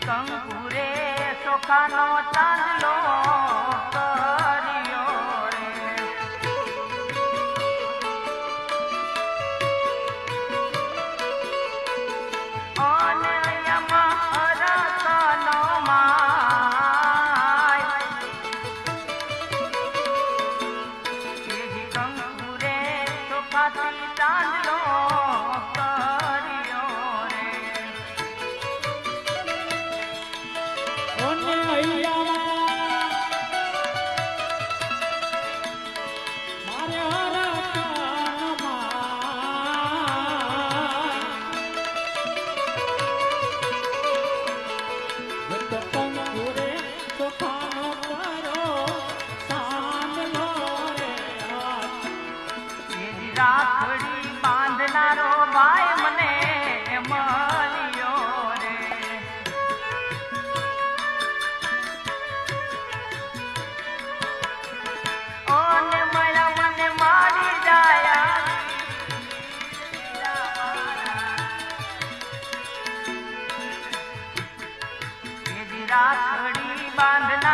કંકુરે ચોખાનો ચાંદલો કર્યો રે અને યમાં રતનો માય કંકુરે ચોખાથી ચાંદલો રાખડી બાંધનારો ભાઈ મને મળ્યો રે ઓને મળ્યા મને મારી જાય રાખડી બાંધના